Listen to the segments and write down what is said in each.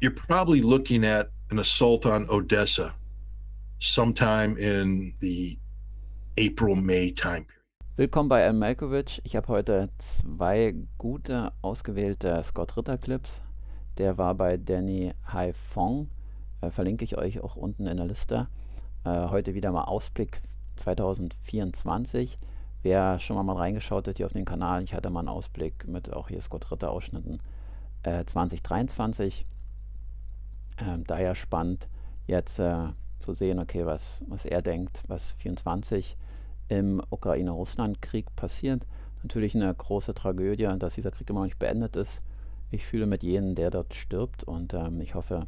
you're probably looking at an assault on Odessa sometime in the April-May time period. Willkommen bei Melkovich. Ich habe heute zwei gute ausgewählte Scott Ritter Clips. Der war bei Danny Haiphong. Verlinke ich euch auch unten in der Liste. Heute wieder mal Ausblick 2024. Wer schon mal reingeschaut hat hier auf den Kanal, ich hatte mal einen Ausblick mit auch hier Scott Ritter Ausschnitten 2023. Daher spannend jetzt zu sehen, okay, was er denkt, was 24 im Ukraine-Russland Krieg passiert. Natürlich eine große Tragödie, dass dieser Krieg immer noch nicht beendet ist. Ich fühle mit jedem, der dort stirbt, und ich hoffe,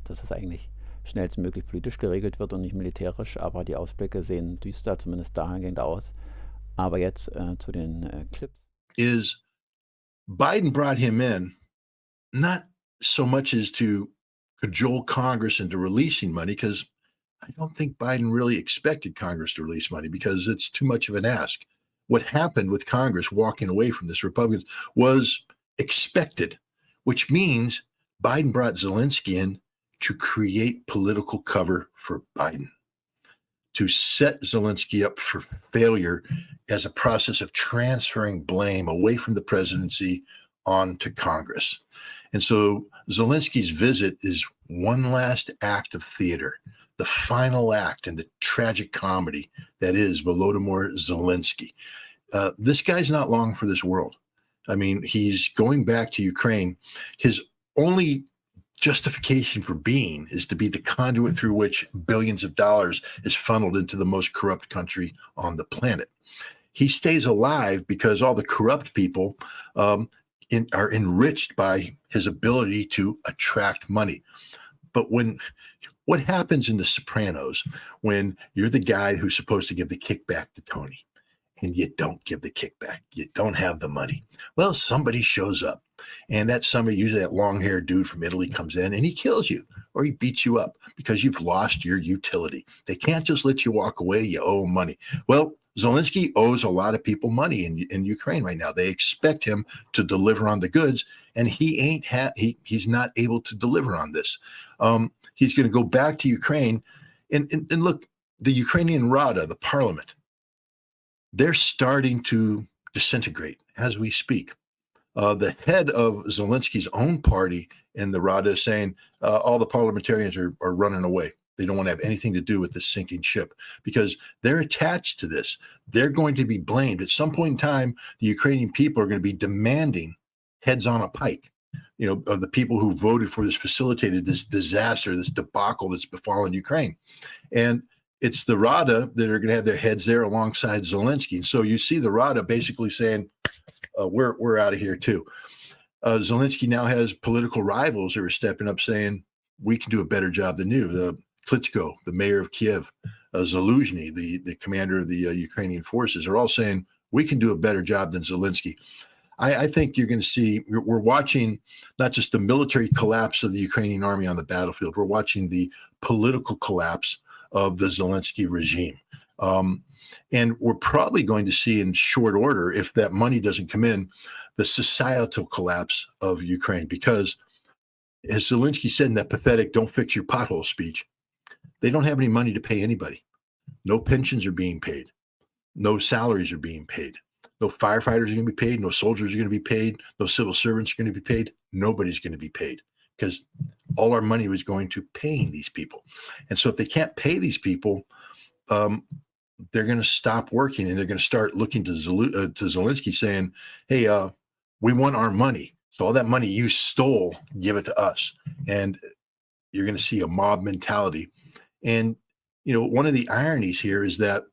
dass es eigentlich schnellstmöglich politisch geregelt wird und nicht militärisch, aber die Ausblicke sehen düster, zumindest dahingehend aus. Aber jetzt zu den Clips. Is Biden brought him in not so much as to cajole Congress into releasing money, because I don't think Biden really expected Congress to release money because it's too much of an ask. What happened with Congress walking away from this, Republicans, was expected, which means Biden brought Zelensky in to create political cover for Biden, to set Zelensky up for failure as a process of transferring blame away from the presidency onto Congress. And so Zelensky's visit is one last act of theater, the final act in the tragic comedy that is Volodymyr Zelensky. This guy's not long for this world. I mean, he's going back to Ukraine. His only justification for being is to be the conduit through which billions of dollars is funneled into the most corrupt country on the planet. He stays alive because all the corrupt people are enriched by his ability to attract money. But what happens in The Sopranos when you're the guy who's supposed to give the kickback to Tony and you don't give the kickback, you don't have the money? Well, somebody shows up, and that somebody, usually that long-haired dude from Italy, comes in and he kills you or he beats you up because you've lost your utility. They can't just let you walk away. You owe money. Well, Zelensky owes a lot of people money in Ukraine right now. They expect him to deliver on the goods, and he's not able to deliver on this. He's going to go back to Ukraine, and look, the Ukrainian Rada, the parliament, they're starting to disintegrate as we speak. The head of Zelensky's own party in the Rada is saying all the parliamentarians are running away. They don't want to have anything to do with the sinking ship because they're attached to this. They're going to be blamed. At some point in time, the Ukrainian people are going to be demanding heads on a pike, of the people who voted for this, facilitated this disaster, this debacle that's befallen Ukraine. And it's the Rada that are going to have their heads there alongside Zelensky. And so you see the Rada basically saying, we're out of here too. Zelensky now has political rivals who are stepping up saying, we can do a better job than you. The Klitschko, the mayor of Kiev, Zaluzhny, the commander of the Ukrainian forces, are all saying, we can do a better job than Zelensky. I think you're going to see, we're watching not just the military collapse of the Ukrainian army on the battlefield, we're watching the political collapse of the Zelensky regime. And we're probably going to see in short order, if that money doesn't come in, the societal collapse of Ukraine. Because as Zelensky said in that pathetic "don't fix your pothole" speech, they don't have any money to pay anybody. No pensions are being paid. No salaries are being paid. No firefighters are going to be paid. No soldiers are going to be paid. No civil servants are going to be paid. Nobody's going to be paid because all our money was going to paying these people. And so if they can't pay these people, they're going to stop working, and they're going to start looking to Zelensky saying, hey, we want our money. So all that money you stole, give it to us. And you're going to see a mob mentality. And, one of the ironies here is that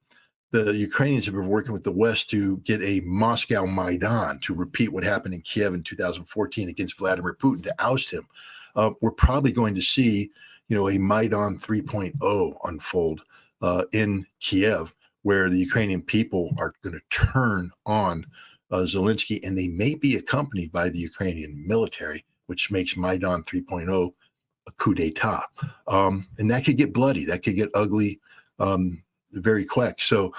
the Ukrainians have been working with the West to get a Moscow Maidan, to repeat what happened in Kiev in 2014 against Vladimir Putin, to oust him. We're probably going to see, a Maidan 3.0 unfold in Kiev, where the Ukrainian people are going to turn on Zelensky, and they may be accompanied by the Ukrainian military, which makes Maidan 3.0 a coup d'etat. And that could get bloody. That could get ugly very quick. So,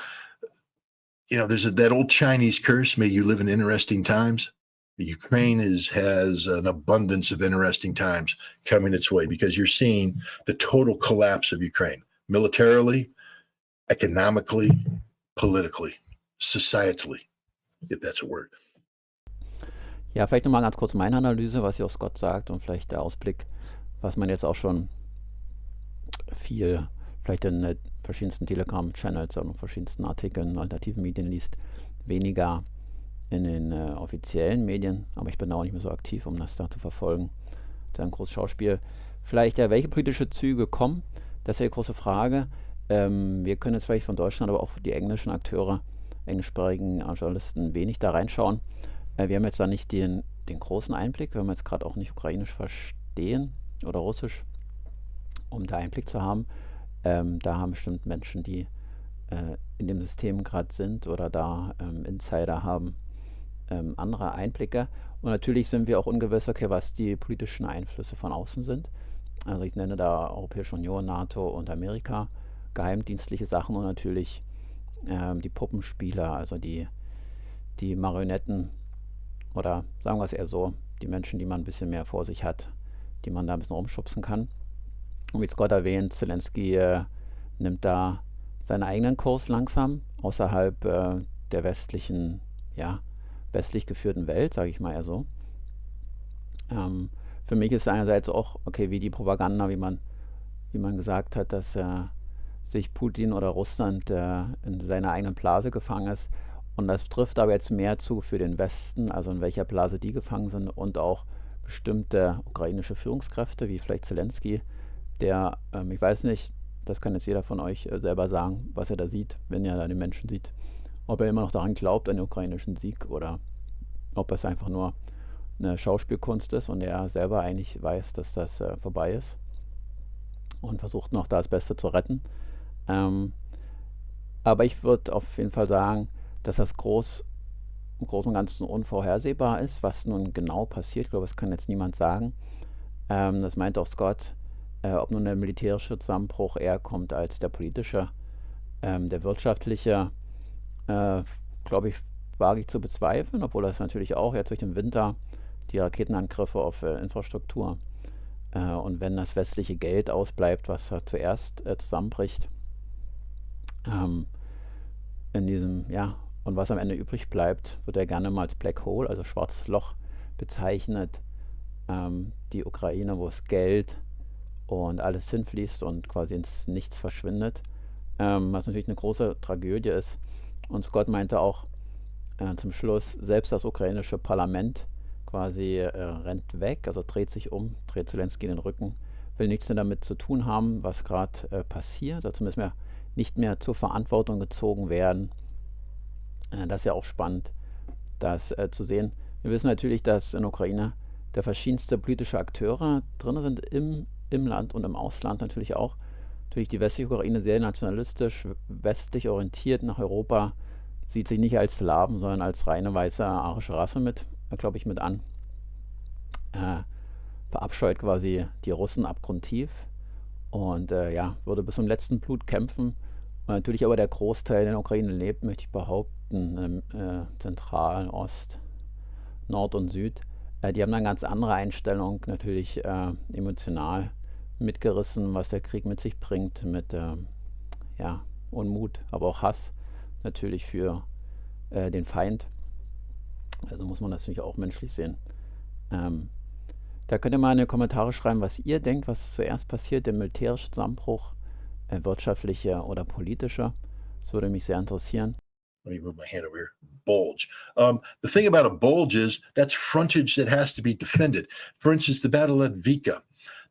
there's that old Chinese curse, may you live in interesting times. The Ukraine has an abundance of interesting times coming its way because you're seeing the total collapse of Ukraine, militarily, economically, politically, societally, if that's a word. Ja, vielleicht nochmal ganz kurz meine Analyse, was hier auch Scott sagt und vielleicht der Ausblick, was man jetzt auch schon viel, vielleicht in verschiedensten Telegram-Channels und verschiedensten Artikeln, alternativen Medien liest, weniger in den offiziellen Medien, aber ich bin da auch nicht mehr so aktiv, um das da zu verfolgen. Das ist ein großes Schauspiel. Vielleicht, welche politische Züge kommen, das ist ja die große Frage. Wir können jetzt vielleicht von Deutschland, aber auch die englischen Akteure, englischsprachigen Journalisten wenig da reinschauen. Wir haben jetzt da nicht den großen Einblick, wenn wir jetzt gerade auch nicht ukrainisch verstehen oder russisch, um da Einblick zu haben. Da haben bestimmt Menschen, die in dem System gerade sind oder da Insider haben, andere Einblicke. Und natürlich sind wir auch ungewiss, okay, was die politischen Einflüsse von außen sind. Also ich nenne da Europäische Union, NATO und Amerika, geheimdienstliche Sachen und natürlich die Puppenspieler, also die Marionetten oder sagen wir es eher so, die Menschen, die man ein bisschen mehr vor sich hat, die man da ein bisschen rumschubsen kann. Und wie Scott erwähnt, Zelensky nimmt da seinen eigenen Kurs langsam außerhalb der westlichen, westlich geführten Welt, sage ich mal eher so. Für mich ist einerseits auch, okay, wie die Propaganda, wie man gesagt hat, dass sich Putin oder Russland in seiner eigenen Blase gefangen ist. Und das trifft aber jetzt mehr zu für den Westen, also in welcher Blase die gefangen sind und auch bestimmte ukrainische Führungskräfte, wie vielleicht Zelensky, der, ich weiß nicht, das kann jetzt jeder von euch selber sagen, was er da sieht, wenn er da den Menschen sieht, ob er immer noch daran glaubt, an den ukrainischen Sieg oder ob es einfach nur eine Schauspielkunst ist und er selber eigentlich weiß, dass das vorbei ist und versucht noch da das Beste zu retten. Aber ich würde auf jeden Fall sagen, dass das im Großen und Ganzen unvorhersehbar ist, was nun genau passiert. Ich glaube, das kann jetzt niemand sagen. Das meint auch Scott, ob nun der militärische Zusammenbruch eher kommt als der politische. Der wirtschaftliche, glaube ich, wage ich zu bezweifeln, obwohl das natürlich auch jetzt durch den Winter die Raketenangriffe auf Infrastruktur und wenn das westliche Geld ausbleibt, was zuerst zusammenbricht, in diesem, und was am Ende übrig bleibt, wird er gerne mal als Black Hole, also schwarzes Loch, bezeichnet. Die Ukraine, wo das Geld und alles hinfließt und quasi ins Nichts verschwindet, was natürlich eine große Tragödie ist. Und Scott meinte auch zum Schluss, selbst das ukrainische Parlament quasi rennt weg, also dreht sich um, dreht Zelensky den Rücken, will nichts mehr damit zu tun haben, was gerade passiert, dazu müssen wir nicht mehr zur Verantwortung gezogen werden. Das ist ja auch spannend, das zu sehen. Wir wissen natürlich, dass in der Ukraine da verschiedenste politische Akteure drin sind, im Land und im Ausland natürlich auch. Natürlich die westliche Ukraine sehr nationalistisch, westlich orientiert nach Europa, sieht sich nicht als Slawen, sondern als reine weiße arische Rasse mit an. Verabscheut quasi die Russen abgrundtief und würde bis zum letzten Blut kämpfen. Und natürlich aber der Großteil in der Ukraine lebt, möchte ich behaupten, Zentral, Ost, Nord und Süd. Die haben eine ganz andere Einstellung, natürlich emotional mitgerissen, was der Krieg mit sich bringt, mit Unmut, aber auch Hass natürlich für den Feind. Also muss man das natürlich auch menschlich sehen. Da könnt ihr mal in die Kommentare schreiben, was ihr denkt, was zuerst passiert, der militärische Zusammenbruch, wirtschaftlicher oder politischer. Das würde mich sehr interessieren. Let me move my hand over here. Bulge. The thing about a bulge is that's frontage that has to be defended. For instance, the Battle of Vika.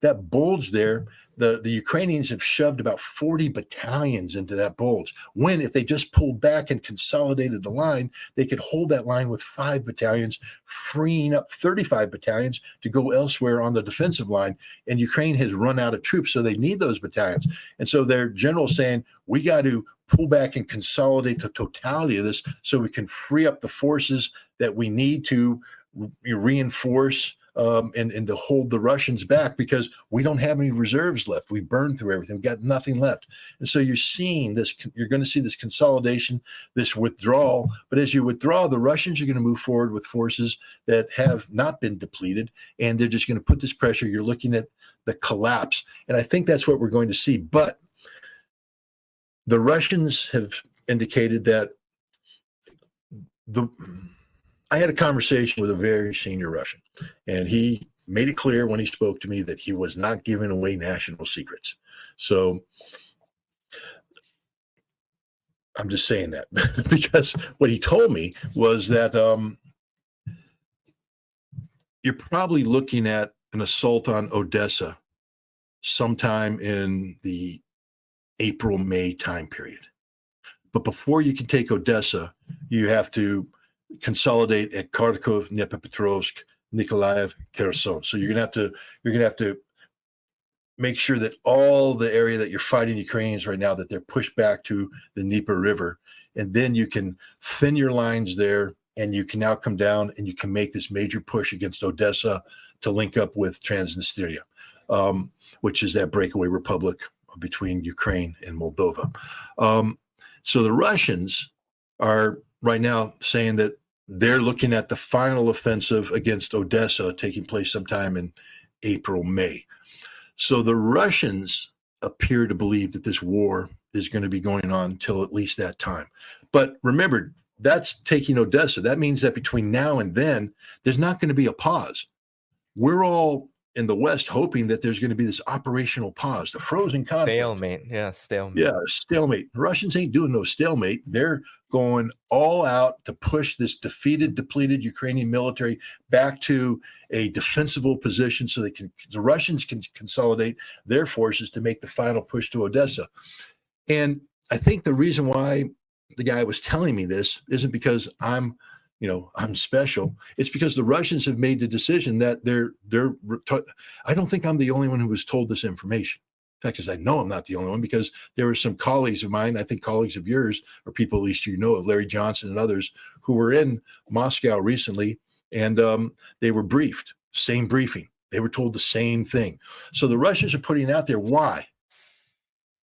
That bulge there, the Ukrainians have shoved about 40 battalions into that bulge. When, if they just pulled back and consolidated the line, they could hold that line with 5 battalions, freeing up 35 battalions to go elsewhere on the defensive line. And Ukraine has run out of troops, so they need those battalions. And so their general's saying, we got to pull back and consolidate the totality of this so we can free up the forces that we need to reinforce and to hold the Russians back because we don't have any reserves left. We burned through everything. We've got nothing left. And so you're seeing this, you're going to see this consolidation, this withdrawal. But as you withdraw, the Russians are going to move forward with forces that have not been depleted, and they're just going to put this pressure. You're looking at the collapse. And I think that's what we're going to see. But the Russians have indicated that I had a conversation with a very senior Russian, and he made it clear when he spoke to me that he was not giving away national secrets. So I'm just saying that because what he told me was that you're probably looking at an assault on Odessa sometime in the April, May time period. But before you can take Odessa, you have to consolidate at Kharkov, Dnipropetrovsk, Nikolaev, Kherson. So you're gonna have to make sure that all the area that you're fighting the Ukrainians right now, that they're pushed back to the Dnieper River, and then you can thin your lines there, and you can now come down and you can make this major push against Odessa to link up with Transnistria, which is that breakaway republic between Ukraine and Moldova. So the Russians are right now saying that they're looking at the final offensive against Odessa taking place sometime in April, May. So the Russians appear to believe that this war is going to be going on until at least that time. But remember, that's taking Odessa. That means that between now and then, there's not going to be a pause. We're all in the West hoping that there's going to be this operational pause, the frozen conflict. Stalemate. Yeah, stalemate. Yeah, stalemate. The Russians ain't doing no stalemate. They're going all out to push this defeated, depleted Ukrainian military back to a defensible position so the Russians can consolidate their forces to make the final push to Odessa. And I think the reason why the guy was telling me this isn't because I'm special. It's because the Russians have made the decision that I don't think I'm the only one who was told this information. In fact, because I know I'm not the only one, because there were some colleagues of mine, I think colleagues of yours, or people at least you know of, Larry Johnson and others, who were in Moscow recently, and they were briefed, same briefing. They were told the same thing. So the Russians are putting out there why.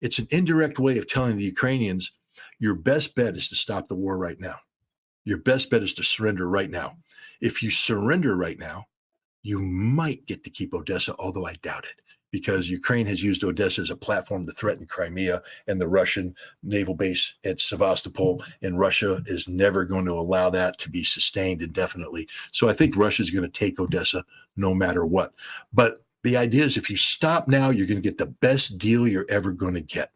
It's an indirect way of telling the Ukrainians, your best bet is to stop the war right now. Your best bet is to surrender right now. If you surrender right now, you might get to keep Odessa, although I doubt it, because Ukraine has used Odessa as a platform to threaten Crimea and the Russian naval base at Sevastopol, and Russia is never going to allow that to be sustained indefinitely. So I think Russia is going to take Odessa no matter what. But the idea is if you stop now, you're going to get the best deal you're ever going to get.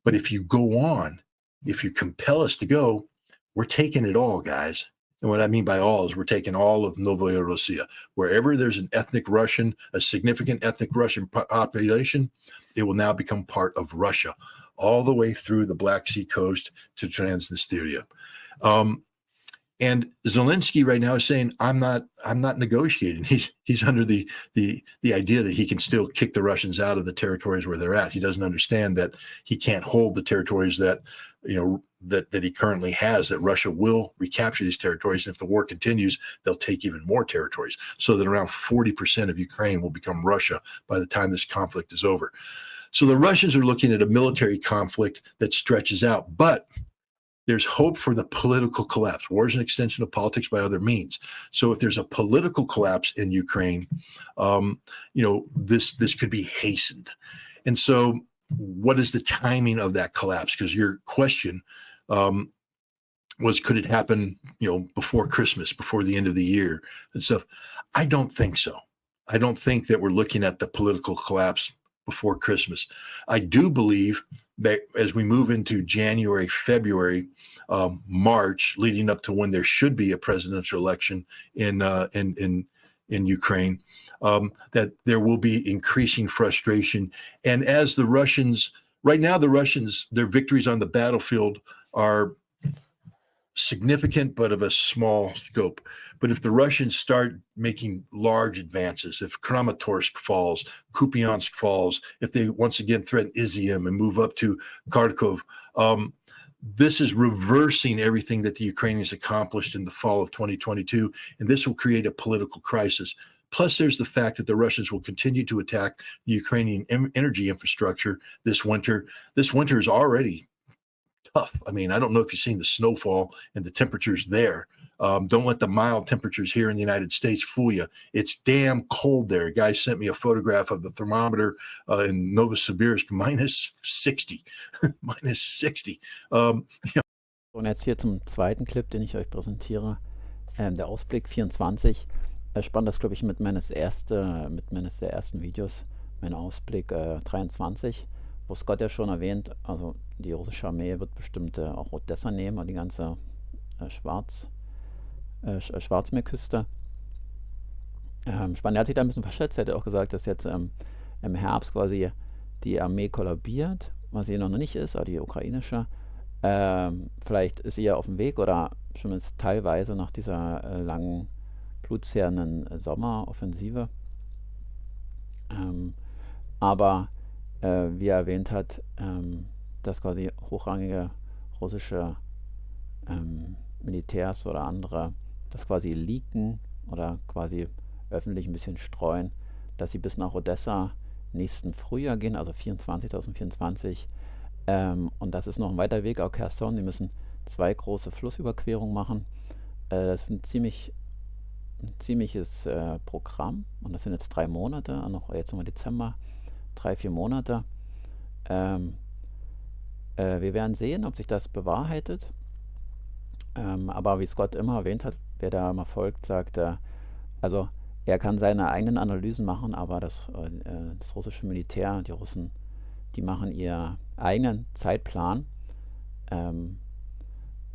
But if you go on, if you compel us to go, we're taking it all, guys. And what I mean by all is we're taking all of Novaya Russia. Wherever there's an ethnic Russian, a significant ethnic Russian population, it will now become part of Russia, all the way through the Black Sea coast to Transnistria. And Zelensky right now is saying, I'm not negotiating. He's under the idea that he can still kick the Russians out of the territories where they're at. He doesn't understand that he can't hold the territories that that he currently has, that Russia will recapture these territories. And if the war continues, they'll take even more territories, so that around 40% of Ukraine will become Russia by the time this conflict is over. So the Russians are looking at a military conflict that stretches out, but there's hope for the political collapse. War is an extension of politics by other means. So if there's a political collapse in Ukraine, this could be hastened. And so what is the timing of that collapse? Because your question was, could it happen, before Christmas, before the end of the year and stuff? I don't think so. I don't think that we're looking at the political collapse before Christmas. I do believe that as we move into January, February, March, leading up to when there should be a presidential election in Ukraine, that there will be increasing frustration. And as the Russians, right now, their victories on the battlefield are significant, but of a small scope. But if the Russians start making large advances, if Kramatorsk falls, Kupiansk falls, if they once again threaten Izium and move up to Kharkov, this is reversing everything that the Ukrainians accomplished in the fall of 2022, and this will create a political crisis. Plus, there's the fact that the Russians will continue to attack the Ukrainian energy infrastructure this winter. This winter is already tough. I mean, I don't know if you've seen the snowfall and the temperatures there. Don't let the mild temperatures here in the United States fool you. It's damn cold there. A guy sent me a photograph of the thermometer in Novosibirsk, minus 60. Minus 60. Und jetzt hier zum zweiten Clip, den ich euch präsentiere, der Ausblick 24. Spannend, das glaube ich mit meines der ersten Videos, mein Ausblick 23, wo Scott ja schon erwähnt, also die russische Armee wird bestimmt auch Odessa nehmen und die ganze Schwarzmeerküste. Spannend, er hat sich da ein bisschen verschätzt, er hat auch gesagt, dass jetzt im Herbst quasi die Armee kollabiert, was sie noch nicht ist, aber die ukrainische. Vielleicht ist sie ja auf dem Weg oder zumindest teilweise nach dieser langen, blutzehrenden Sommeroffensive. Aber wie er erwähnt hat, dass quasi hochrangige russische Militärs oder andere das quasi leaken oder quasi öffentlich ein bisschen streuen, dass sie bis nach Odessa nächsten Frühjahr gehen, also 2024. Und das ist noch ein weiter Weg, auch Kherson. Die müssen 2 große Flussüberquerungen machen. Das ist ein ziemliches Programm. Und das sind jetzt 3 Monate, jetzt nochmal Dezember, 3-4 Monate. Wir werden sehen, ob sich das bewahrheitet. Aber wie Scott immer erwähnt hat, wer da mal folgt, sagt, also er kann seine eigenen Analysen machen, aber das russische Militär, die Russen, die machen ihren eigenen Zeitplan.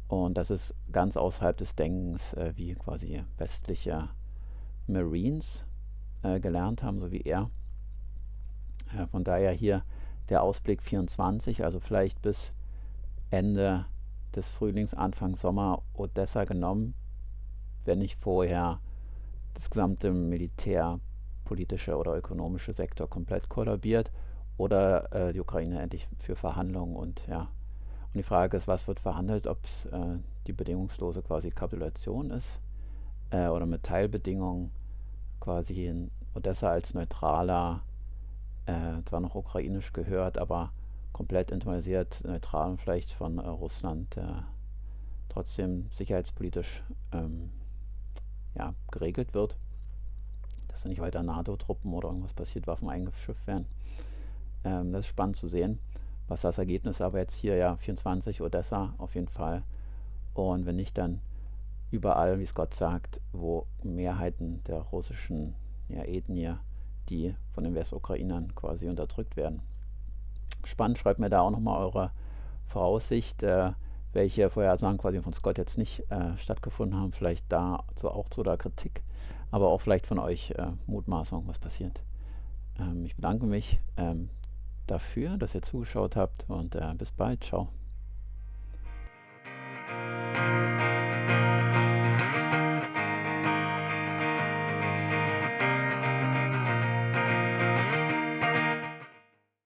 Und das ist ganz außerhalb des Denkens, wie quasi westliche Marines gelernt haben, so wie er. Von daher hier der Ausblick 24, also vielleicht bis Ende des Frühlings, Anfang Sommer Odessa genommen, wenn nicht vorher das gesamte militärpolitische oder ökonomische Sektor komplett kollabiert oder die Ukraine endlich für Verhandlungen und ja. Und die Frage ist, was wird verhandelt, ob es die bedingungslose quasi Kapitulation ist oder mit Teilbedingungen quasi in Odessa als neutraler, zwar noch ukrainisch gehört, aber komplett internalisiert, neutral und vielleicht von Russland trotzdem sicherheitspolitisch geregelt wird, dass da nicht weiter NATO-Truppen oder irgendwas passiert, Waffen eingeschifft werden. Das ist spannend zu sehen, was das Ergebnis aber jetzt hier 24 Odessa auf jeden Fall und wenn nicht, dann überall, wie Scott sagt, wo Mehrheiten der russischen Ethnie, die von den Westukrainern quasi unterdrückt werden. Spannend, schreibt mir da auch nochmal eure Voraussicht, welche Vorhersagen quasi von Scott jetzt nicht stattgefunden haben, vielleicht dazu auch zu der Kritik, aber auch vielleicht von euch Mutmaßung, was passiert. Ich bedanke mich dafür, dass ihr zugeschaut habt und bis bald, ciao.